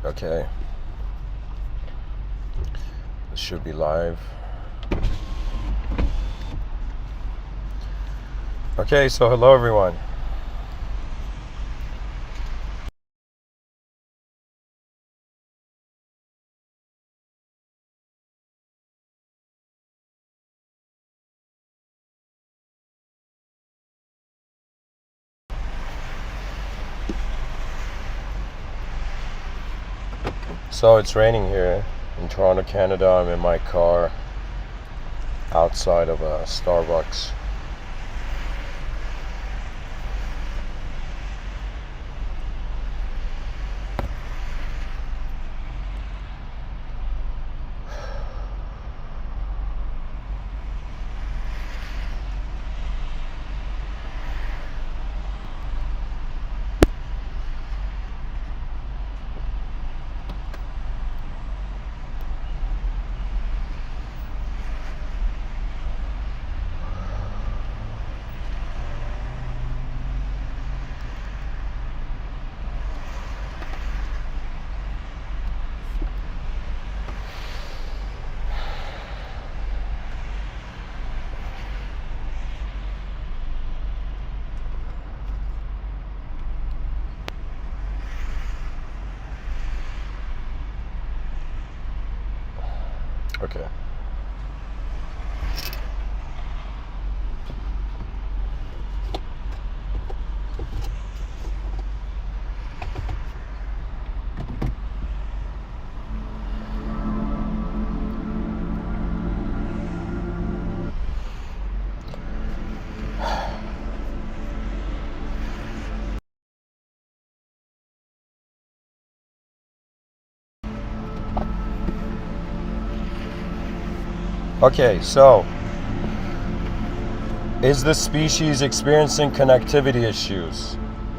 Okay. This should be live. Okay, so hello everyone. So it's raining here in Toronto, Canada. I'm in my car outside of a Starbucks. Okay. Okay, so is the species experiencing connectivity issues?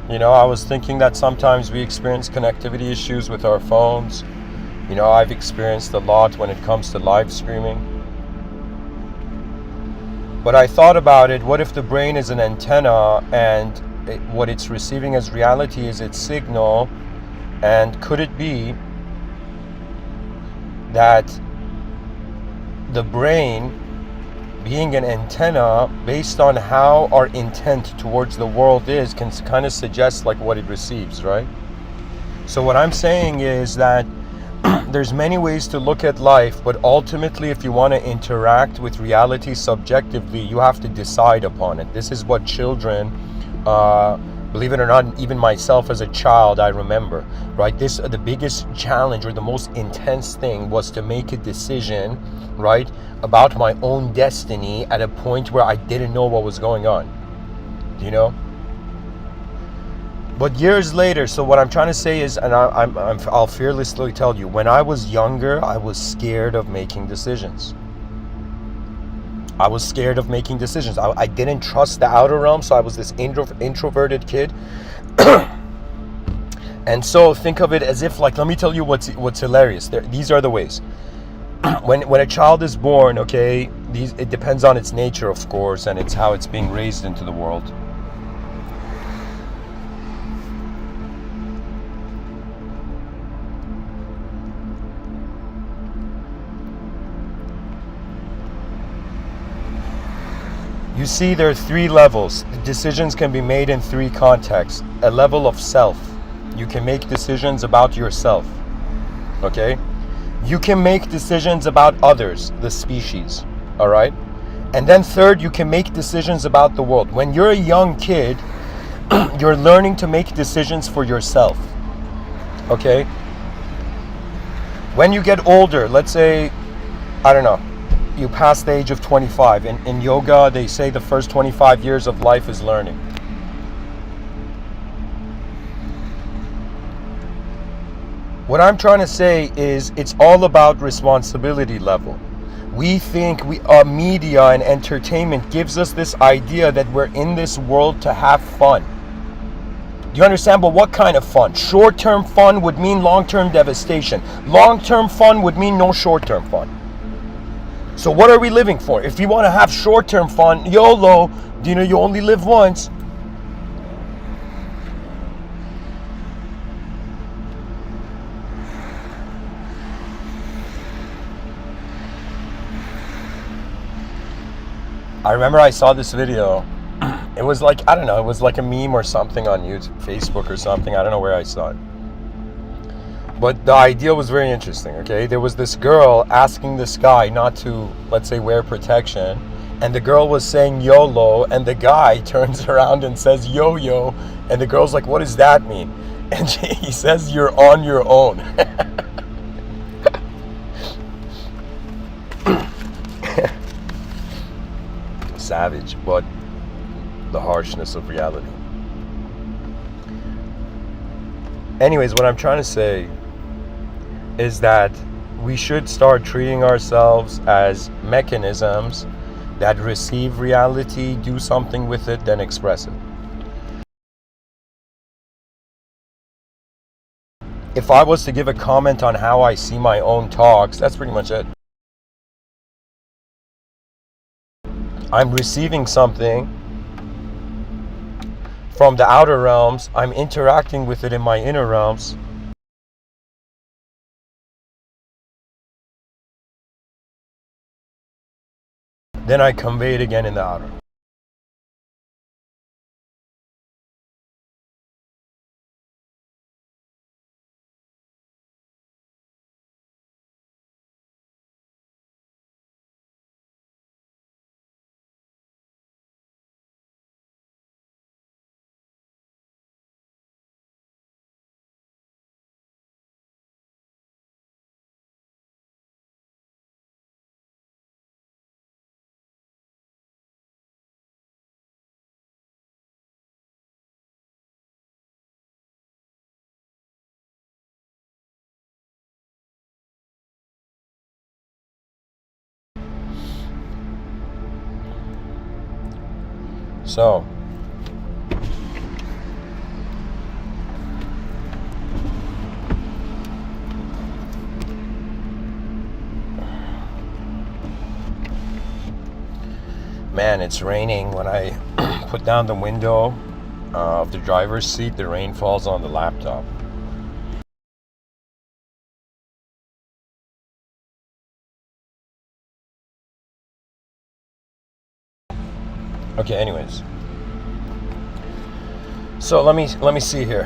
You know, I was thinking that sometimes we experience connectivity issues with our phones. You know, I've experienced a lot when it comes to live streaming. But I thought about it, what if the brain is an antenna and what it's receiving as reality is its signal? And could it be that the brain, being an antenna, based on how our intent towards the world is, can kind of suggest like what it receives, right? So what I'm saying is that there's many ways to look at life, but ultimately if you want to interact with reality subjectively, you have to decide upon it. This is what children, believe it or not, even myself as a child, I remember, right? The biggest challenge or the most intense thing was to make a decision, right, about my own destiny at a point where I didn't know what was going on, you know? But years later, so what I'm trying to say is, and I'll fearlessly tell you, when I was younger, I was scared of making decisions. I was scared of making decisions. I didn't trust the outer realm, so I was this introverted kid. And so think of it as if, like, let me tell you what's hilarious. These are the ways. When a child is born, okay, it depends on its nature, of course, and it's how it's being raised into the world. You see, there are three levels. Decisions can be made in three contexts. A level of self. You can make decisions about yourself. Okay? You can make decisions about others, the species. Alright? And then third, you can make decisions about the world. When you're a young kid, you're learning to make decisions for yourself. Okay? When you get older, let's say, I don't know, you pass the age of 25. In yoga, they say the first 25 years of life is learning. What I'm trying to say is it's all about responsibility level. We think media and entertainment gives us this idea that we're in this world to have fun. Do you understand? But what kind of fun? Short-term fun would mean long-term devastation. Long-term fun would mean no short-term fun. So what are we living for? If you want to have short-term fun, YOLO, you know, you only live once. I remember I saw this video. It was like, I don't know, it was like a meme or something on YouTube, Facebook or something. I don't know where I saw it. But the idea was very interesting, okay? There was this girl asking this guy not to, let's say, wear protection. And the girl was saying YOLO, and the guy turns around and says yo-yo. And the girl's like, what does that mean? And he says, you're on your own. Savage, but the harshness of reality. Anyways, what I'm trying to say is that we should start treating ourselves as mechanisms that receive reality, do something with it, then express it. If I was to give a comment on how I see my own talks, that's pretty much it. I'm receiving something from the outer realms, I'm interacting with it in my inner realms. Then I convey it again in the outer. So, man, it's raining. When I put down the window of the driver's seat, the rain falls on the laptop. Okay, anyways. So let me see here.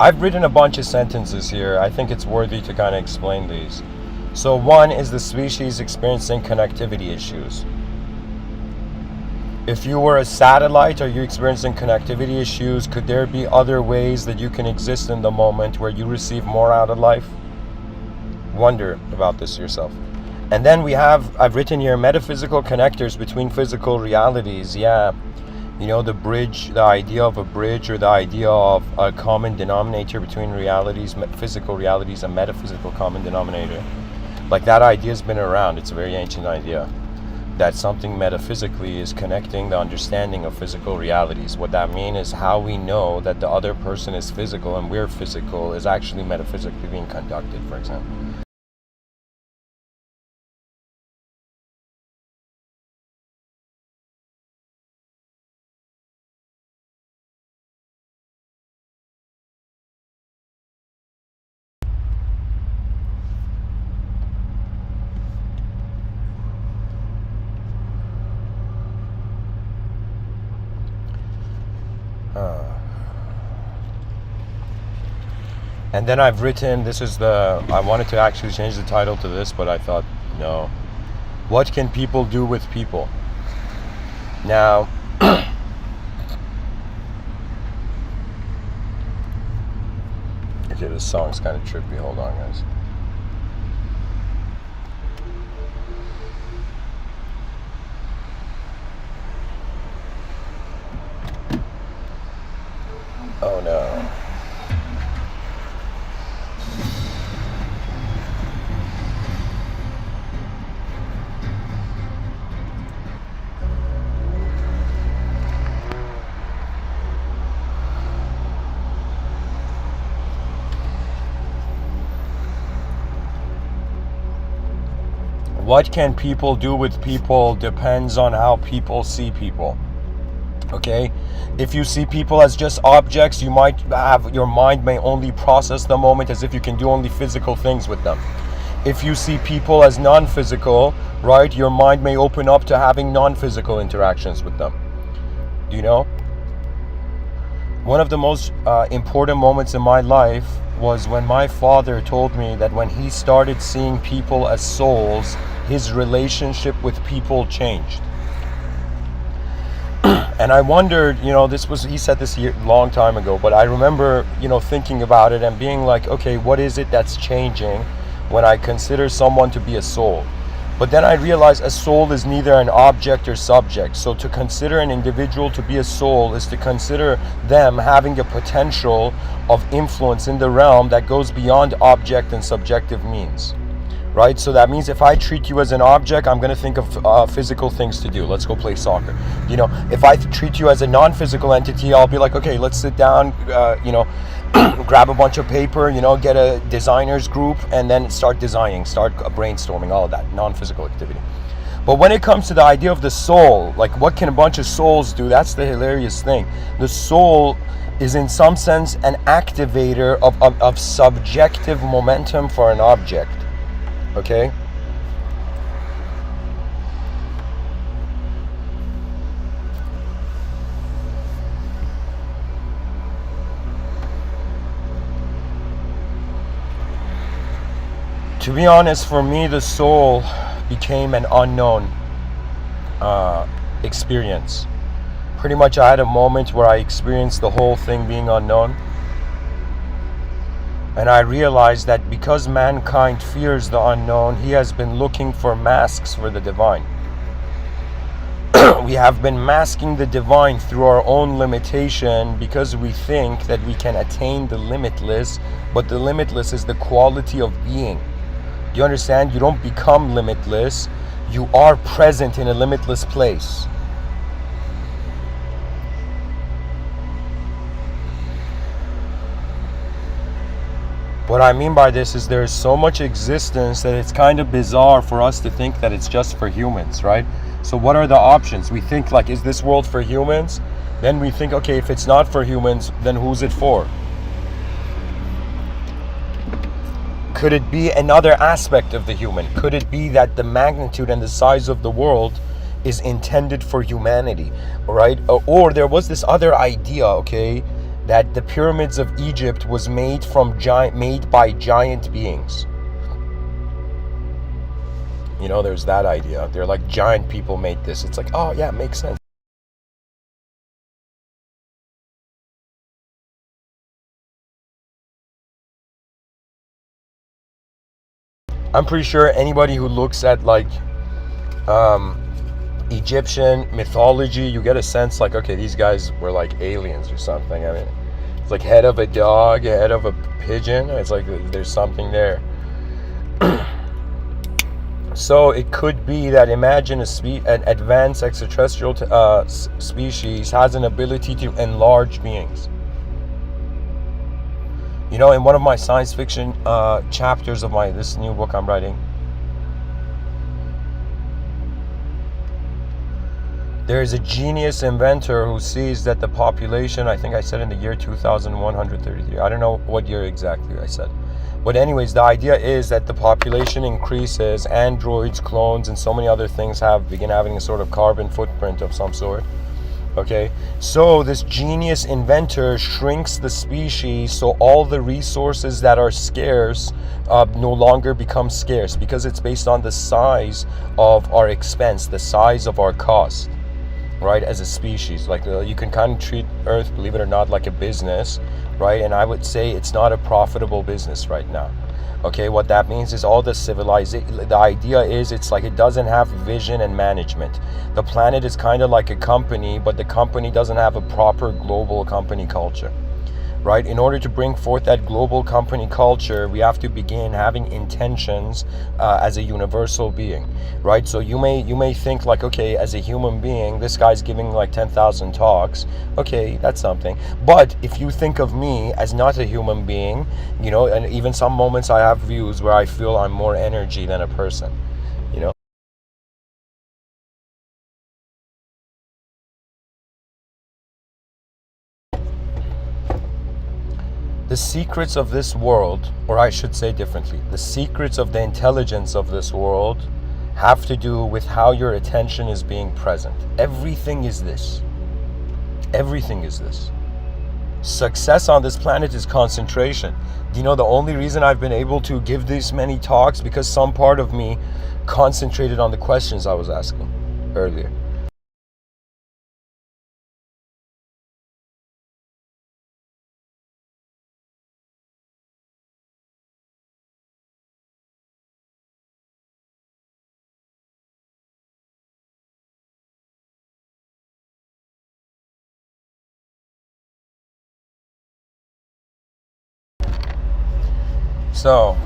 I've written a bunch of sentences here. I think it's worthy to kind of explain these. So one is the species experiencing connectivity issues. If you were a satellite, are you experiencing connectivity issues? Could there be other ways that you can exist in the moment where you receive more out of life? Wonder about this yourself. And then I've written here, metaphysical connectors between physical realities. Yeah, you know, the bridge, the idea of a bridge, or the idea of a common denominator between realities, physical realities, and metaphysical common denominator. Like, that idea has been around. It's a very ancient idea that something metaphysically is connecting the understanding of physical realities. What that means is how we know that the other person is physical and we're physical is actually metaphysically being conducted, for example. And then I've written, I wanted to actually change the title to this, but I thought, no. What can people do with people? Now, okay, this song's kind of trippy. Hold on, guys. Oh no. What can people do with people depends on how people see people. Okay? If you see people as just objects, your mind may only process the moment as if you can do only physical things with them. If you see people as non-physical, right, your mind may open up to having non-physical interactions with them. Do you know? One of the most important moments in my life was when my father told me that when he started seeing people as souls, his relationship with people changed. And I wondered, he said this a long time ago, but I remember, thinking about it and being like, okay, what is it that's changing when I consider someone to be a soul? But then I realized a soul is neither an object or subject. So to consider an individual to be a soul is to consider them having a potential of influence in the realm that goes beyond object and subjective means. Right? So that means if I treat you as an object, I'm going to think of physical things to do. Let's go play soccer. If I treat you as a non-physical entity, I'll be like, okay, let's sit down, grab a bunch of paper, get a designers group, and then start designing, start brainstorming, all of that, non-physical activity. But when it comes to the idea of the soul, like what can a bunch of souls do? That's the hilarious thing. The soul is in some sense an activator of subjective momentum for an object. Okay? To be honest, for me, the soul became an unknown experience. Pretty much I had a moment where I experienced the whole thing being unknown. And I realized that because mankind fears the unknown, he has been looking for masks for the divine. We have been masking the divine through our own limitation because we think that we can attain the limitless, but the limitless is the quality of being. Do you understand? You don't become limitless, you are present in a limitless place. What I mean by this is there is so much existence that it's kind of bizarre for us to think that it's just for humans, right? So what are the options? We think like, is this world for humans? Then we think, okay, if it's not for humans, then who's it for? Could it be another aspect of the human? Could it be that the magnitude and the size of the world is intended for humanity, right? Or there was this other idea, okay, that the pyramids of Egypt was made by giant beings. There's that idea. They're like giant people made this. It's like, oh yeah, it makes sense. I'm pretty sure anybody who looks at like Egyptian mythology, you get a sense like, okay, these guys were like aliens or something. I mean, it's like head of a dog, head of a pigeon. It's like there's something there. So it could be that imagine an advanced extraterrestrial species has an ability to enlarge beings. In one of my science fiction chapters of this new book I'm writing, there is a genius inventor who sees that the population, I think I said in the year 2133, I don't know what year exactly I said. But anyways, the idea is that the population increases, androids, clones, and so many other things begin having a sort of carbon footprint of some sort. Okay, so this genius inventor shrinks the species so all the resources that are scarce no longer become scarce because it's based on the size of our expense, the size of our cost, right, as a species. Like you can kind of treat Earth, believe it or not, like a business, right? And I would say it's not a profitable business right now. Okay, what that means is all the civilization, the idea is it's like it doesn't have vision and management. The planet is kind of like a company, but the company doesn't have a proper global company culture, right? In order to bring forth that global company culture, we have to begin having intentions as a universal being, right? So you may think like, okay, as a human being, this guy's giving like 10,000 talks. Okay, that's something. But if you think of me as not a human being, and even some moments I have views where I feel I'm more energy than a person, The secrets of this world, or I should say differently, the secrets of the intelligence of this world have to do with how your attention is being present. Everything is this. Everything is this. Success on this planet is concentration. Do you know the only reason I've been able to give these many talks? Because some part of me concentrated on the questions I was asking earlier. So,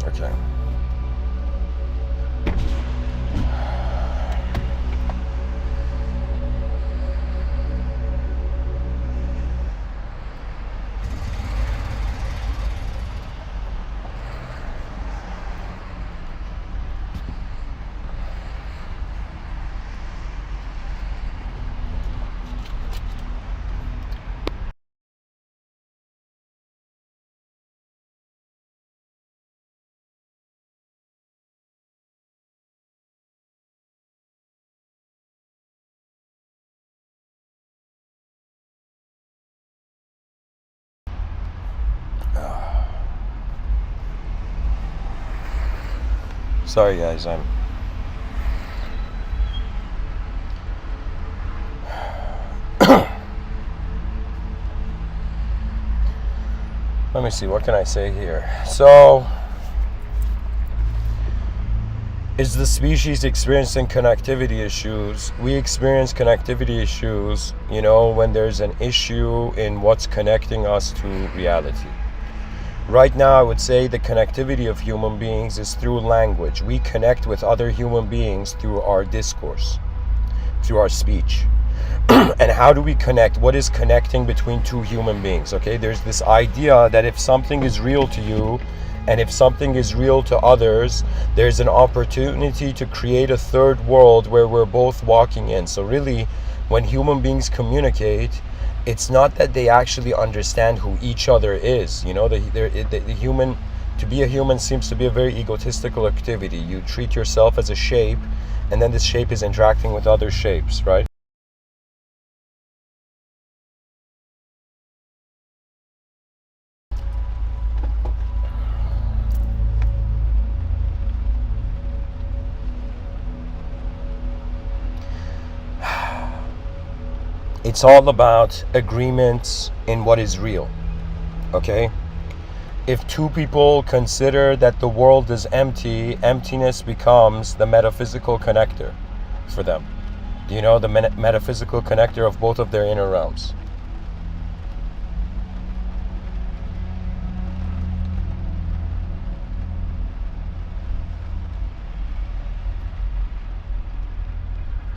okay. Sorry guys, let me see, what can I say here? So, is the species experiencing connectivity issues? We experience connectivity issues, when there's an issue in what's connecting us to reality. Right now, I would say the connectivity of human beings is through language. We connect with other human beings through our discourse, through our speech. And how do we connect? What is connecting between two human beings? Okay, there's this idea that if something is real to you and if something is real to others, there's an opportunity to create a third world where we're both walking in. So really, when human beings communicate, it's not that they actually understand who each other is. The human, to be a human seems to be a very egotistical activity. You treat yourself as a shape, and then this shape is interacting with other shapes, right? It's all about agreements in what is real, okay? If two people consider that the world is empty, emptiness becomes the metaphysical connector for them. Do you know the metaphysical connector of both of their inner realms?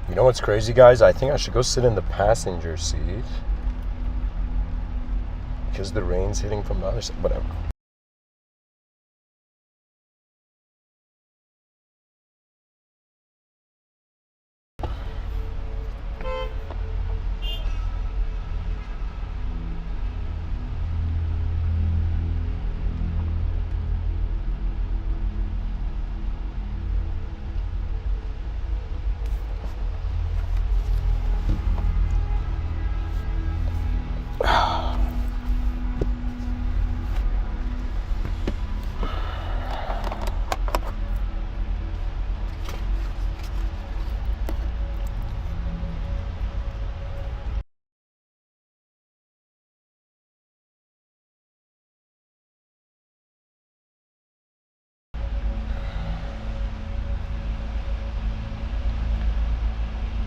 You know what's crazy, guys? I think I should go sit in the passenger seat because the rain's hitting from the other side. Whatever.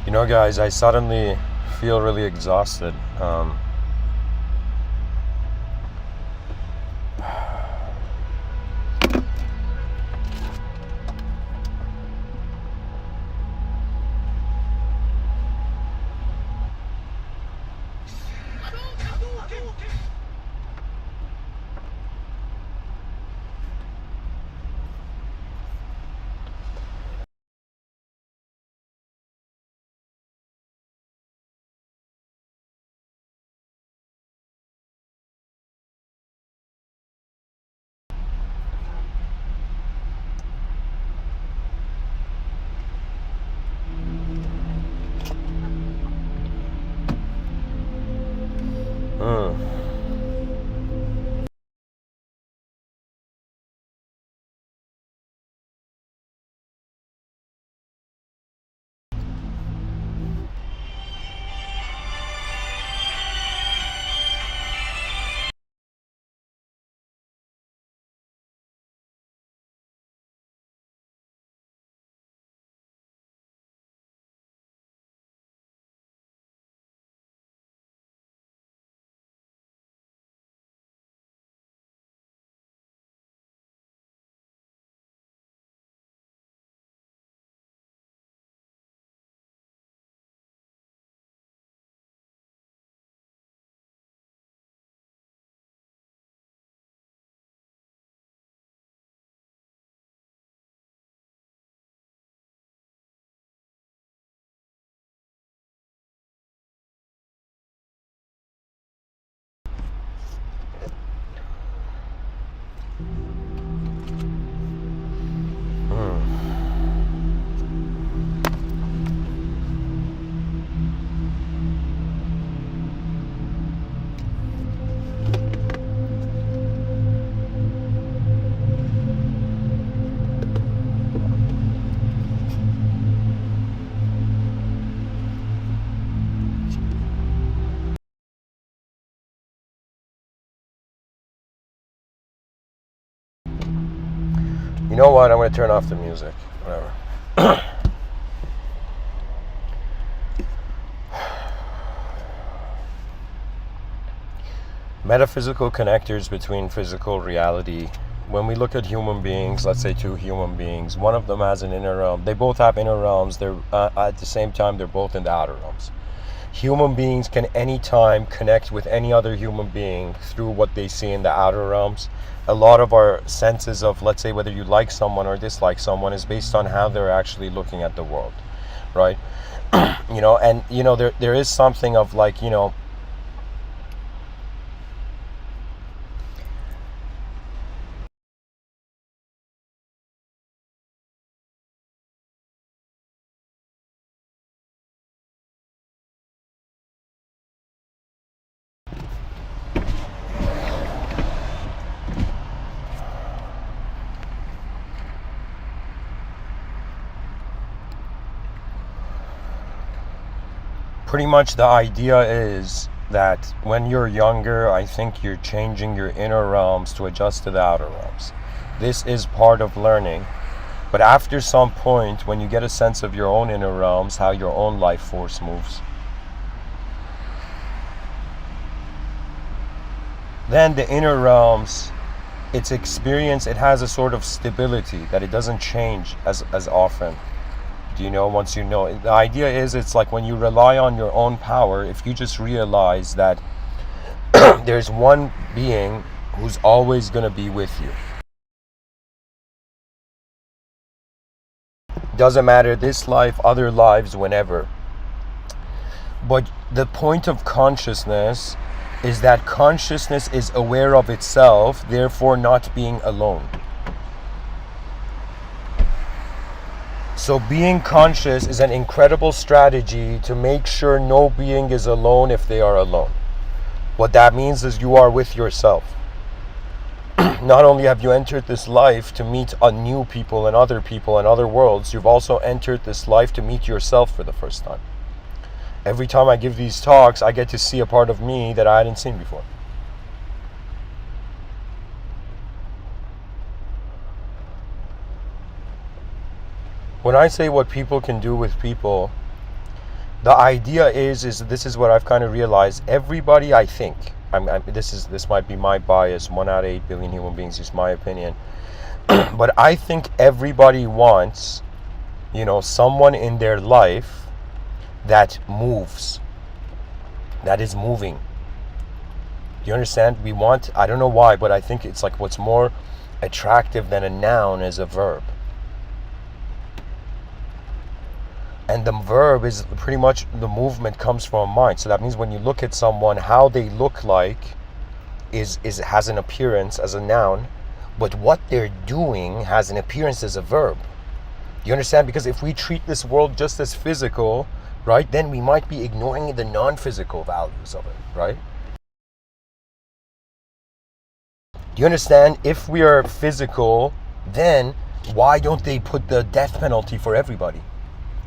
You know, guys, I suddenly feel really exhausted. Mm. You know what? I'm going to turn off the music. Whatever. Metaphysical connectors between physical reality. When we look at human beings, let's say two human beings, one of them has an inner realm. They both have inner realms. They're at the same time, they're both in the outer realms. Human beings can anytime connect with any other human being through what they see in the outer realms. A lot of our senses of, let's say, whether you like someone or dislike someone is based on how they're actually looking at the world, right? You know, and you know, there is something of like, you know, pretty much the idea is that when you're younger, I think you're changing your inner realms to adjust to the outer realms. This is part of learning. But after some point, when you get a sense of your own inner realms, how your own life force moves, then the inner realms, its experience, it has a sort of stability that it doesn't change as often. Do you know, once you know, the idea is it's like when you rely on your own power, if you just realize that there's one being who's always going to be with you. Doesn't matter this life, other lives, whenever. But the point of consciousness is that consciousness is aware of itself, therefore not being alone. So being conscious is an incredible strategy to make sure no being is alone if they are alone. What that means is you are with yourself. Not only have you entered this life to meet new people and other worlds, you've also entered this life to meet yourself for the first time. Every time I give these talks, I get to see a part of me that I hadn't seen before. When I say what people can do with people, The idea is this is what I've kind of realized. Everybody, I think, this might be my bias. 1 out of 8 billion human beings is my opinion, but I think everybody wants, someone in their life that moves, that is moving. Do you understand? We want, I don't know why, but I think it's like what's more attractive than a noun is a verb. And the verb is pretty much, the movement comes from mind. So that means when you look at someone, how they look like has an appearance as a noun, but what they're doing has an appearance as a verb. You understand? Because if we treat this world just as physical, right, then we might be ignoring the non-physical values of it, right? Do you understand? If we are physical, then why don't they put the death penalty for everybody?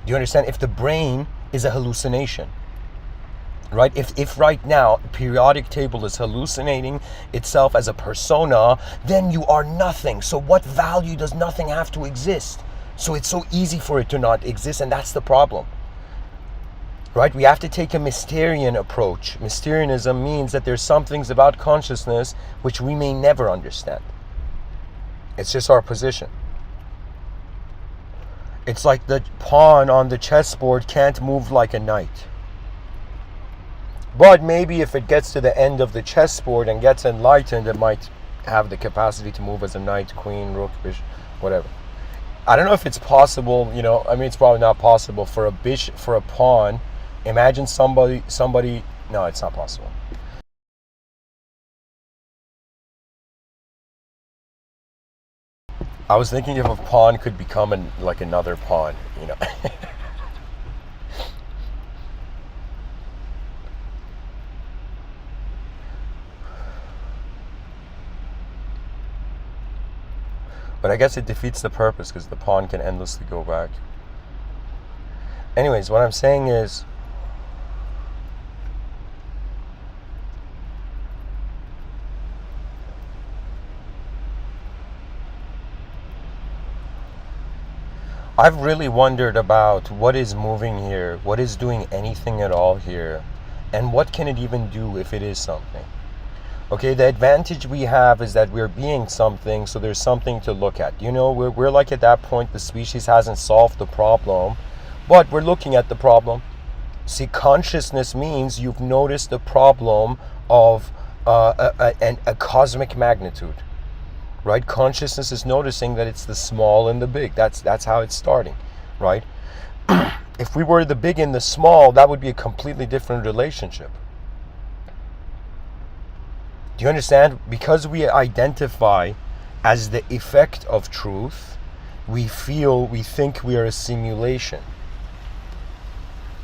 Do you understand? If the brain is a hallucination, right? If right now periodic table is hallucinating itself as a persona, then you are nothing. So what value does nothing have to exist? So it's so easy for it to not exist, and that's the problem. Right? We have to take a Mysterian approach. Mysterianism means that there's some things about consciousness which we may never understand. It's just our position. It's like the pawn on the chessboard can't move like a knight. But maybe if it gets to the end of the chessboard and gets enlightened, it might have the capacity to move as a knight, queen, rook, bishop, whatever. I don't know if it's possible, it's probably not possible for a pawn. Imagine somebody, no, it's not possible. I was thinking if a pawn could become like another pawn, But I guess it defeats the purpose because the pawn can endlessly go back. Anyways, what I'm saying is, I've really wondered about what is moving here, what is doing anything at all here, and what can it even do if it is something. Okay, the advantage we have is that we're being something, so there's something to look at. We're like at that point, the species hasn't solved the problem, but we're looking at the problem. See, consciousness means you've noticed the problem of a cosmic magnitude. Right? Consciousness is noticing that it's the small and the big. That's how it's starting, right? If we were the big and the small, that would be a completely different relationship. Do you understand? Because we identify as the effect of truth, we think we are a simulation.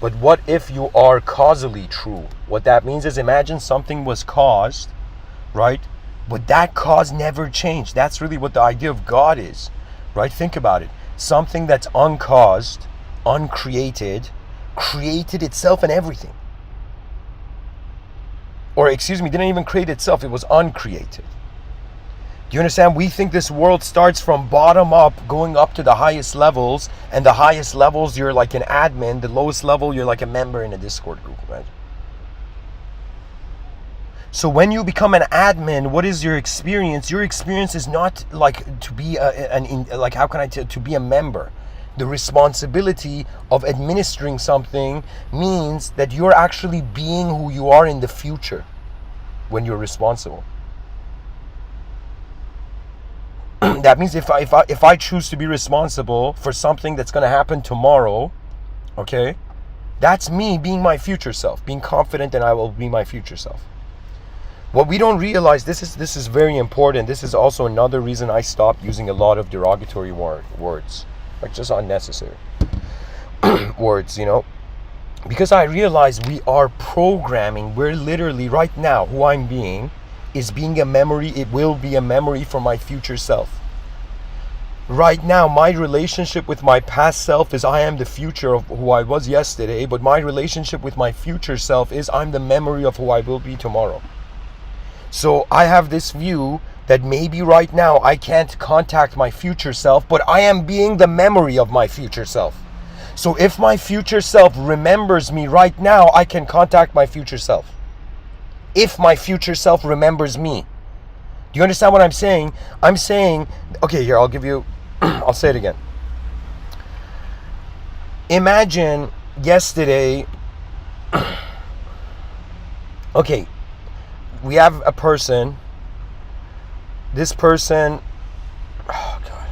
But what if you are causally true? What that means is, imagine something was caused, right? But that cause never changed. That's really what the idea of God is, right? Think about it. Something that's uncaused, uncreated, created itself and everything. Or, didn't even create itself. It was uncreated. Do you understand? We think this world starts from bottom up, going up to the highest levels. And the highest levels, you're like an admin. The lowest level, you're like a member in a Discord group, right? So when you become an admin, what is your experience? Your experience is not like to be to be a member. The responsibility of administering something means that you're actually being who you are in the future when you're responsible. That means if I choose to be responsible for something that's going to happen tomorrow, okay, that's me being my future self, being confident that I will be my future self. What we don't realize, this is very important. This is also another reason I stopped using a lot of derogatory words, like just unnecessary words, because I realize we are programming. We're literally right now, who I'm being is being a memory. It will be a memory for my future self. Right now, my relationship with my past self is I am the future of who I was yesterday, but my relationship with my future self is I'm the memory of who I will be tomorrow. So I have this view that maybe right now I can't contact my future self, but I am being the memory of my future self. So if my future self remembers me right now, I can contact my future self. If my future self remembers me. Do you understand what I'm saying? I'm saying, okay, here, I'll give you, I'll say it again. Imagine yesterday, okay, we have a person, this person, oh God.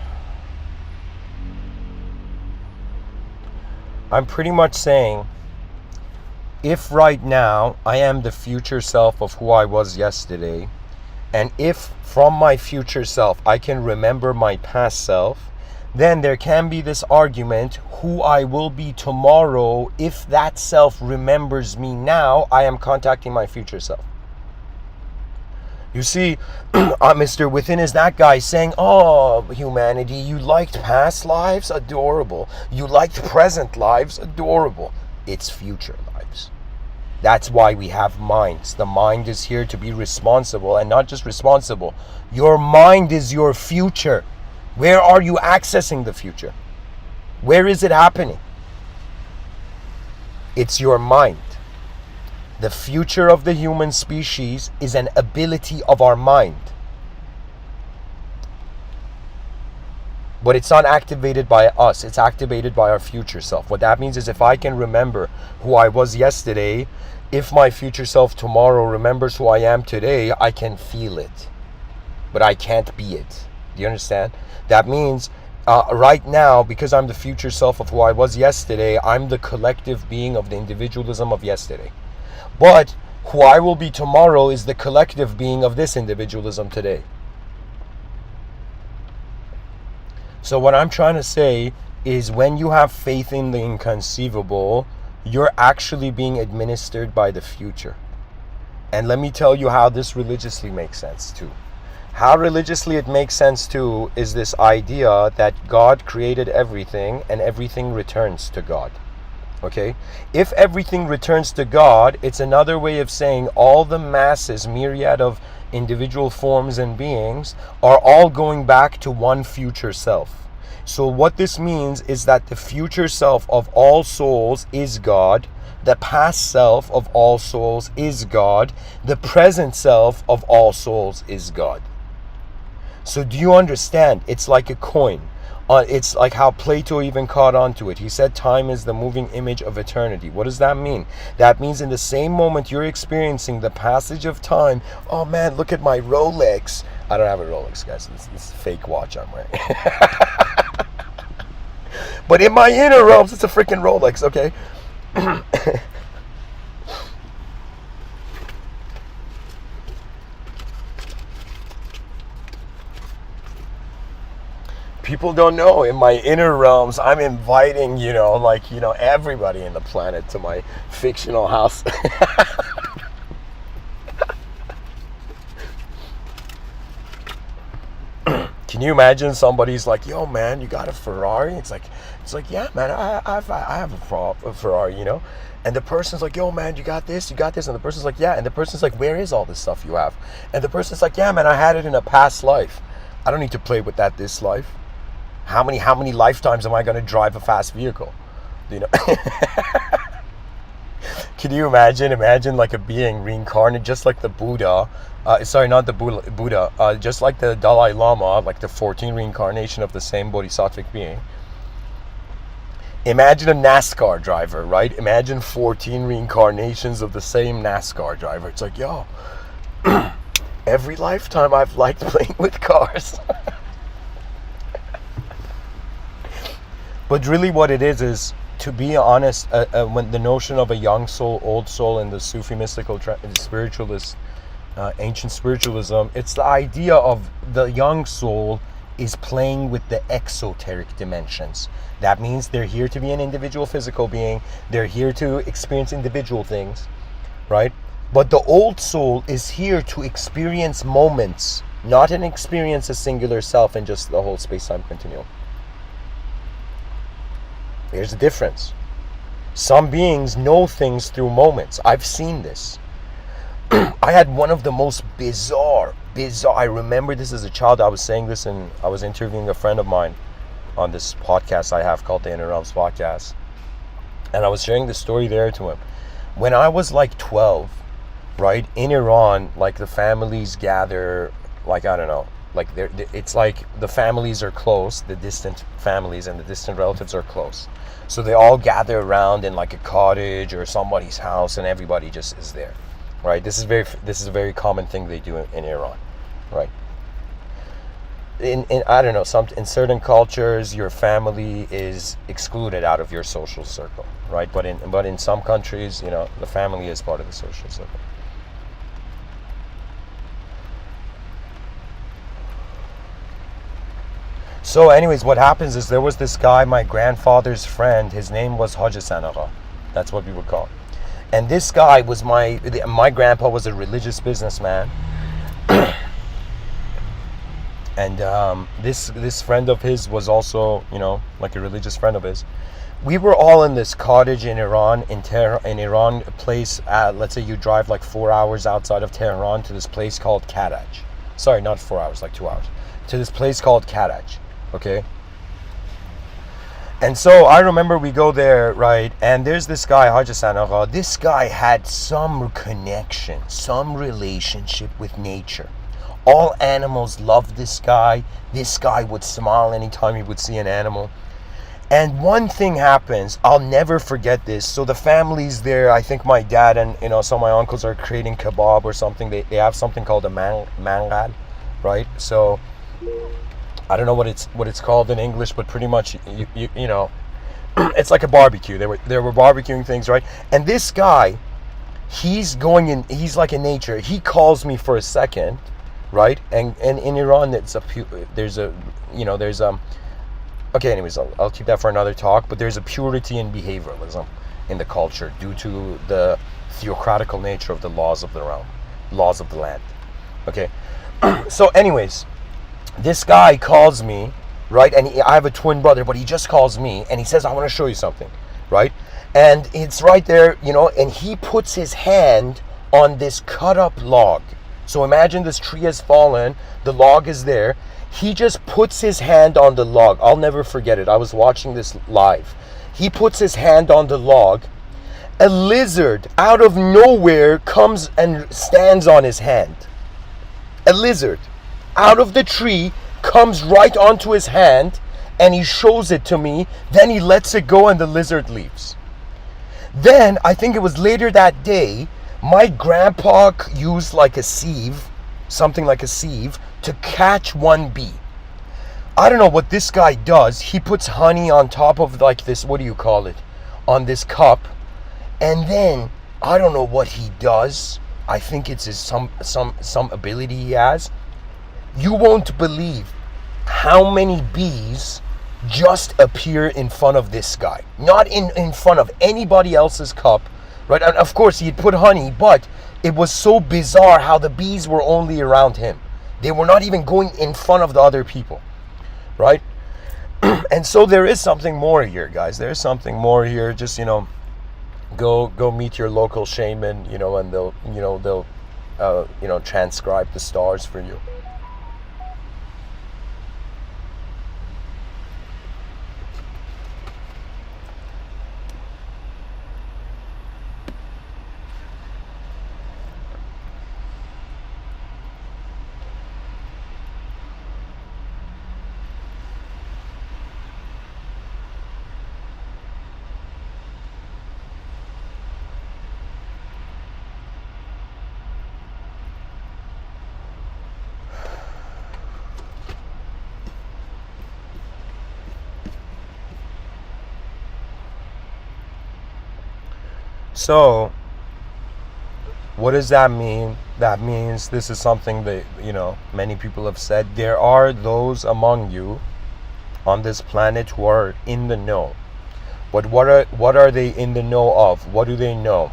I'm pretty much saying, if right now I am the future self of who I was yesterday, and if from my future self I can remember my past self, then there can be this argument, who I will be tomorrow, if that self remembers me now, I am contacting my future self. You see, Mr. Within is that guy saying, oh, humanity, you liked past lives? Adorable. You liked present lives? Adorable. It's future lives. That's why we have minds. The mind is here to be responsible, and not just responsible. Your mind is your future. Where are you accessing the future? Where is it happening? It's your mind. The future of the human species is an ability of our mind. But it's not activated by us, it's activated by our future self. What that means is, if I can remember who I was yesterday, if my future self tomorrow remembers who I am today, I can feel it. But I can't be it. Do you understand? That means right now, because I'm the future self of who I was yesterday, I'm the collective being of the individualism of yesterday. But who I will be tomorrow is the collective being of this individualism today. So what I'm trying to say is, when you have faith in the inconceivable, you're actually being administered by the future. And let me tell you how this religiously makes sense too. How religiously it makes sense too is this idea that God created everything and everything returns to God. Okay? If everything returns to God, it's another way of saying all the masses, myriad of individual forms and beings, are all going back to one future self. So what this means is that the future self of all souls is God, the past self of all souls is God, the present self of all souls is God. So do you understand? It's like a coin. It's like how Plato even caught on to it. He said time is the moving image of eternity. What does that mean? That means in the same moment you're experiencing the passage of time. Oh man, look at my Rolex. I don't have a Rolex, guys. This is a fake watch I'm wearing. But in my inner realms, it's a freaking Rolex, okay? People don't know, in my inner realms, I'm inviting, everybody in the planet to my fictional house. Can you imagine somebody's like, yo man, you got a Ferrari? It's like, yeah man, I have a Ferrari, And the person's like, yo man, you got this? And the person's like, yeah. And the person's like, where is all this stuff you have? And the person's like, yeah man, I had it in a past life. I don't need to play with that this life. How many lifetimes am I going to drive a fast vehicle? Can you imagine like a being reincarnated, just like the Buddha, not the Buddha, just like the Dalai Lama, like the 14 reincarnation of the same bodhisattvic being. Imagine a NASCAR driver, right? Imagine 14 reincarnations of the same NASCAR driver. It's like, yo, every lifetime I've liked playing with cars. But really what it is, to be honest, when the notion of a young soul, old soul in the Sufi mystical spiritualist, ancient spiritualism, it's the idea of the young soul is playing with the exoteric dimensions. That means they're here to be an individual physical being. They're here to experience individual things, right? But the old soul is here to experience moments, not an experience a singular self in just the whole space-time continuum. Here's the difference. Some beings know things through moments. I've seen this. I had one of the most bizarre, I remember this as a child. I was saying this, and I was interviewing a friend of mine on this podcast I have called the Inner Realms Podcast. And I was sharing the story there to him. When I was like 12, right, in Iran, like the families gather, like, I don't know, like it's like the families are close, the distant families and the distant relatives are close. So they all gather around in like a cottage or somebody's house, and everybody just is there, right? This is a very common thing they do in Iran, right? In I don't know, in certain cultures your family is excluded out of your social circle, right? But in some countries, the family is part of the social circle. So anyways, what happens is there was this guy, my grandfather's friend, his name was Haji Sanaga. That's what we would call him. And this guy was my grandpa was a religious businessman. And this friend of his was also, like a religious friend of his. We were all in this cottage in Iran, in Iran, a place, let's say you drive like 4 hours outside of Tehran to this place called Karaj. Sorry, not 4 hours, like 2 hours. To this place called Karaj, okay? And so I remember we go there, right? And there's this guy, Haji Sanaga. This guy had some connection, some relationship with nature. All animals loved this guy. This guy would smile anytime he would see an animal. And one thing happens, I'll never forget this. So the family's there. I think my dad and some of my uncles are creating kebab or something. They have something called a mangal, right? So I don't know what it's called in English, but pretty much you know it's like a barbecue. They were barbecuing things, right? And this guy, he's going in. He's like in nature. He calls me for a second. Right, and in Iran, okay, anyways, I'll keep that for another talk. But there's a purity in behavioralism in the culture due to the theocratical nature of the laws of the realm, laws of the land. Okay, so anyways, this guy calls me, right, and I have a twin brother, but he just calls me and he says, "I want to show you something," right, and it's right there, and he puts his hand on this cut up log. So imagine this tree has fallen, the log is there. He just puts his hand on the log. I'll never forget it. I was watching this live. He puts his hand on the log. A lizard out of nowhere comes and stands on his hand. A lizard out of the tree comes right onto his hand, and he shows it to me. Then he lets it go and the lizard leaves. Then, I think it was later that day, my grandpa used like a sieve, something like a sieve, to catch one bee. I don't know what this guy does. He puts honey on top of like this, what do you call it, on this cup. And then, I don't know what he does. I think it's some ability he has. You won't believe how many bees just appear in front of this guy. Not in front of anybody else's cup. Right, and of course he'd put honey, but it was so bizarre how the bees were only around him. They were not even going in front of the other people, right? And so there is something more here, guys. There's something more here. Just go meet your local shaman, and they'll transcribe the stars for you. So, what does that mean? That means this is something that, many people have said. There are those among you on this planet who are in the know. But what are they in the know of? What do they know?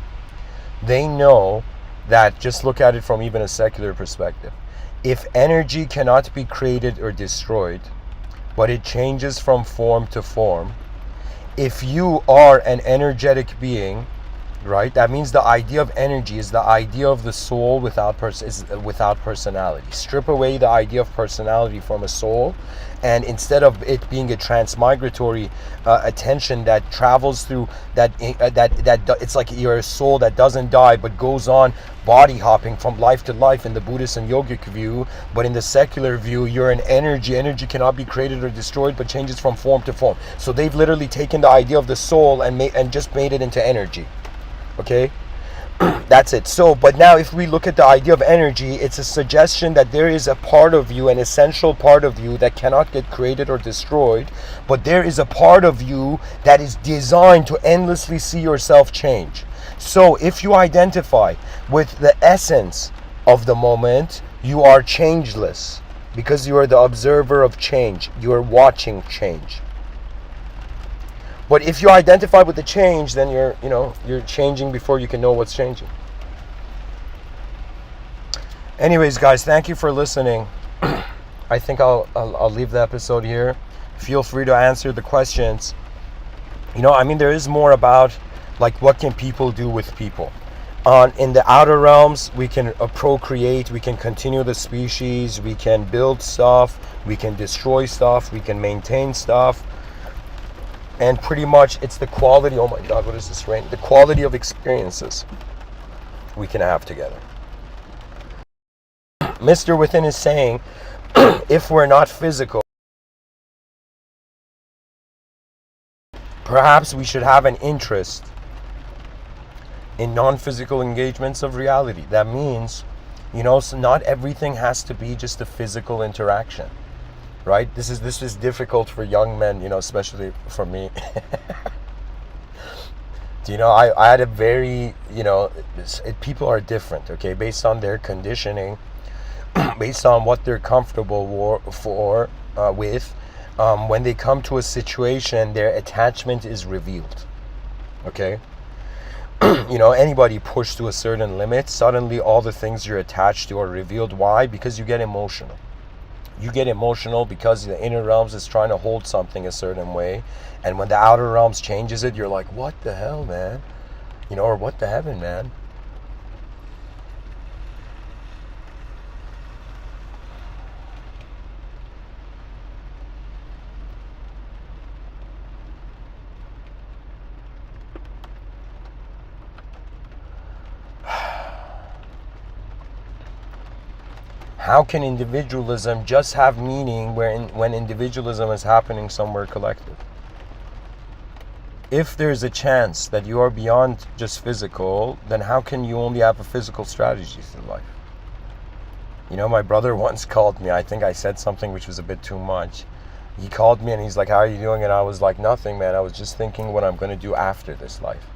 They know that, just look at it from even a secular perspective. If energy cannot be created or destroyed, but it changes from form to form, if you are an energetic being, right? That means the idea of energy is the idea of the soul without without personality. Strip away the idea of personality from a soul, and instead of it being a transmigratory attention that travels through it's like you're a soul that doesn't die but goes on body hopping from life to life in the Buddhist and yogic view. But in the secular view, you're an energy cannot be created or destroyed but changes from form to form. So they've literally taken the idea of the soul and just made it into energy. Okay, that's it. So, but now if we look at the idea of energy, it's a suggestion that there is a part of you, an essential part of you that cannot get created or destroyed, but there is a part of you that is designed to endlessly see yourself change. So if you identify with the essence of the moment, you are changeless because you are the observer of change. You are watching change. But if you identify with the change, then you're changing before you can know what's changing. Anyways, guys, thank you for listening. I think I'll leave the episode here. Feel free to answer the questions. There is more about like what can people do with people. In the outer realms, we can procreate, we can continue the species, we can build stuff, we can destroy stuff, we can maintain stuff. And pretty much it's the quality, oh my God, what is this rain? The quality of experiences we can have together. Mr.Within is saying, if we're not physical, perhaps we should have an interest in non-physical engagements of reality. That means, so not everything has to be just a physical interaction. Right? This is difficult for young men, especially for me. I had a very, people are different, okay, based on their conditioning, based on what they're comfortable with. When they come to a situation, their attachment is revealed, okay? Anybody pushed to a certain limit, suddenly all the things you're attached to are revealed. Why? Because you get emotional. You get emotional because the inner realms is trying to hold something a certain way, and when the outer realms changes it, you're like, what the hell, man? Or what the heaven, man? How can individualism just have meaning when individualism is happening somewhere collective? If there's a chance that you are beyond just physical, then how can you only have a physical strategy through life? My brother once called me. I think I said something which was a bit too much. He called me and he's like, how are you doing? And I was like, nothing, man. I was just thinking what I'm going to do after this life.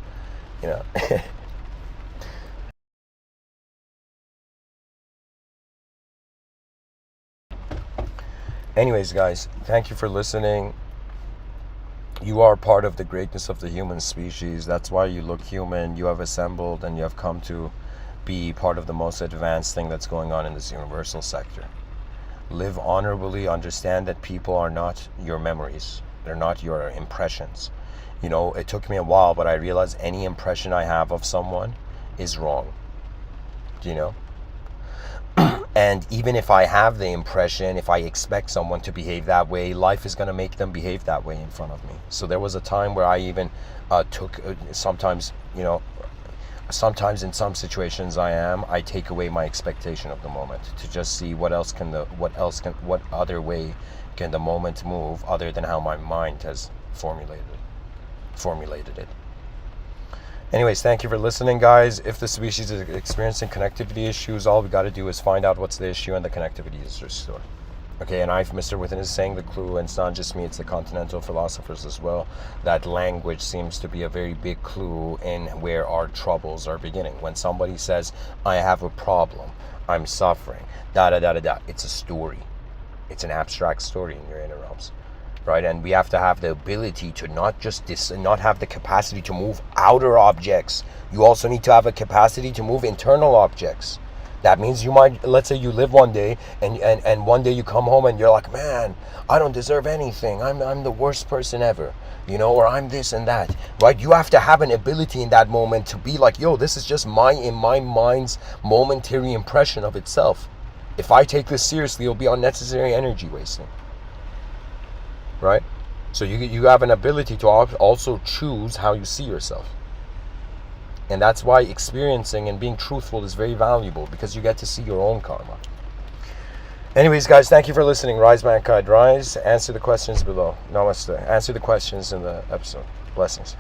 Anyways, guys, thank you for listening. You are part of the greatness of the human species. That's why you look human. You have assembled and you have come to be part of the most advanced thing that's going on in this universal sector. Live honorably. Understand that people are not your memories. They're not your impressions. It took me a while, but I realized any impression I have of someone is wrong. And even if I have the impression, if I expect someone to behave that way, life is going to make them behave that way in front of me. So there was a time where I even took, sometimes in some situations I take away my expectation of the moment to just see what other way can the moment move other than how my mind has formulated it. Anyways, thank you for listening, guys. If the species is experiencing connectivity issues, all we got to do is find out what's the issue and the connectivity is restored. Okay, and Mr.Within is saying the clue, and it's not just me, it's the continental philosophers as well, that language seems to be a very big clue in where our troubles are beginning. When somebody says, I have a problem, I'm suffering, it's a story. It's an abstract story in your inner realms. Right, and we have to have the ability to not have the capacity to move outer objects. You also need to have a capacity to move internal objects. That means let's say you live one day and one day you come home and you're like, man, I don't deserve anything. I'm the worst person ever. or I'm this and that, right? You have to have an ability in that moment to be like, yo, this is just in my mind's momentary impression of itself. If I take this seriously, it'll be unnecessary energy wasting, right? So you have an ability to also choose how you see yourself. And that's why experiencing and being truthful is very valuable, because you get to see your own karma. Anyways, guys, thank you for listening. Rise, mankind, rise. Answer the questions below. Namaste. Answer the questions in the episode. Blessings.